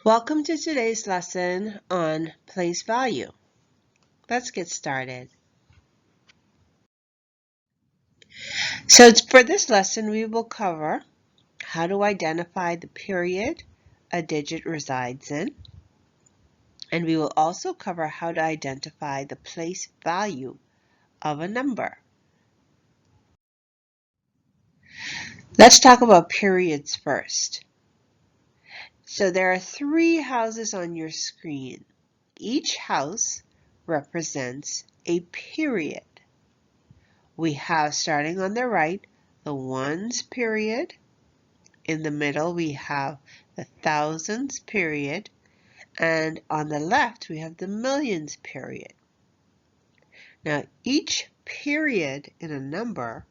Welcome to today's lesson on place value. Let's get started. So for this lesson, we will cover how to identify the period a digit resides in, and we will also cover how to identify the place value of a number. Let's talk about periods first. So there are 3 houses on your screen. Each house represents a period. We have, starting on the right, the ones period. In the middle, we have the thousands period. And on the left, we have the millions period. Now, each period in a number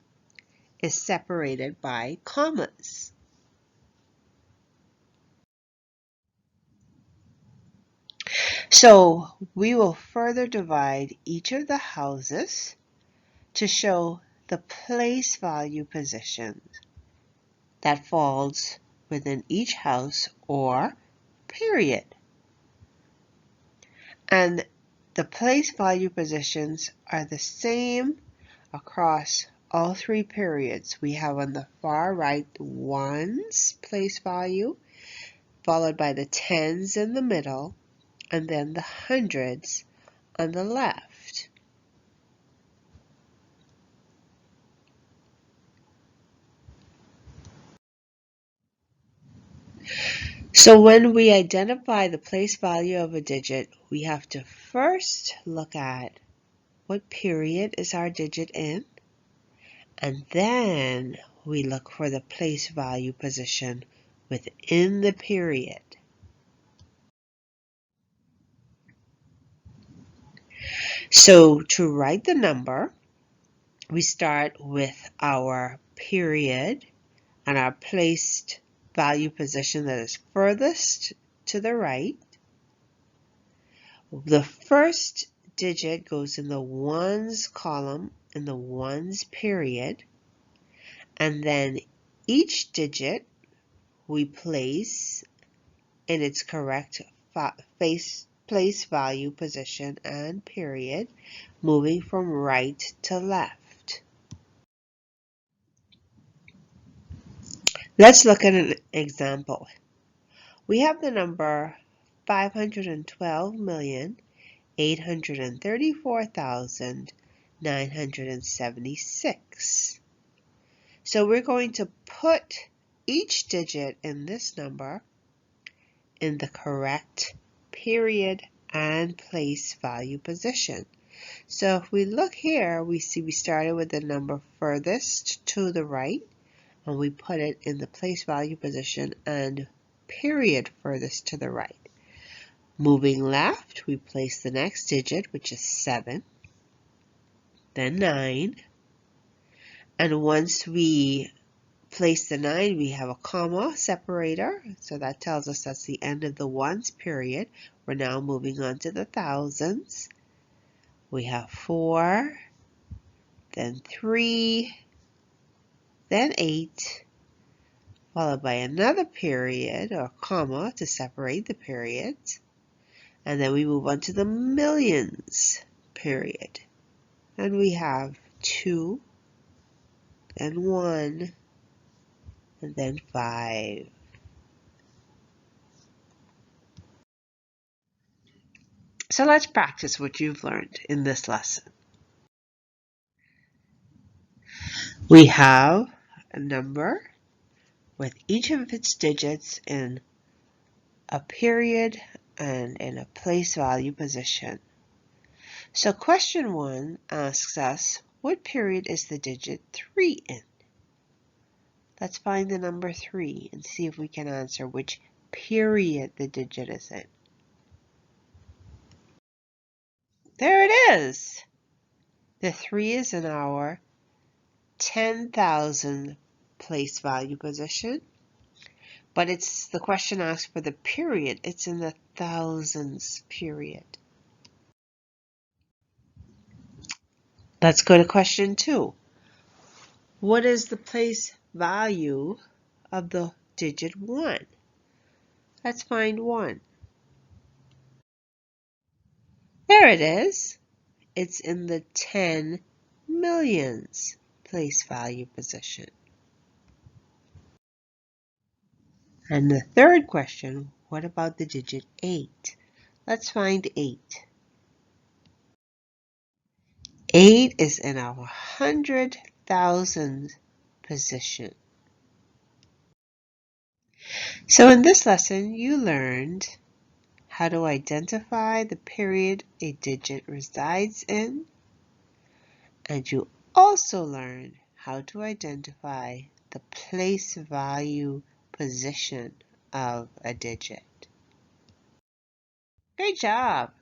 is separated by commas. So we will further divide each of the houses to show the place value positions that falls within each house or period. And the place value positions are the same across all 3 periods. We have on the far right the ones place value, followed by the tens in the middle, and then the hundreds on the left. So when we identify the place value of a digit, we have to first look at what period is our digit in, and then we look for the place value position within the period. So to write the number, we start with our period and our placed value position that is furthest to the right. The first digit goes in the ones column in the ones period, and then each digit we place in its correct place value position and period, moving from right to left. Let's look at an example. We have the number 512,834,976. So we're going to put each digit in this number in the correct period and place value position. So if we look here, we see we started with the number furthest to the right, and we put it in the place value position and period furthest to the right. Moving left, we place the next digit, which is 7, then 9, and once we place the 9, we have a comma separator, so that tells us that's the end of the ones period. We're now moving on to the thousands. We have 4, then 3, then 8, followed by another period or comma to separate the periods. And then we move on to the millions period. And we have 2, then 1, and then 5. So let's practice what you've learned in this lesson. We have a number with each of its digits in a period and in a place value position. So question 1 asks us, what period is the digit 3 in? Let's find the number 3 and see if we can answer which period the digit is in. There it is! The 3 is in our 10,000 place value position, but the question asks for the period. It's in the thousands period. Let's go to question 2. What is the place value of the digit 1? Let's find 1. There it is. It's in the 10 millions place value position. And the third question, what about the digit 8? Let's find 8. 8 is in our 100,000 position. So in this lesson, you learned how to identify the period a digit resides in, and you also learned how to identify the place value position of a digit. Great job!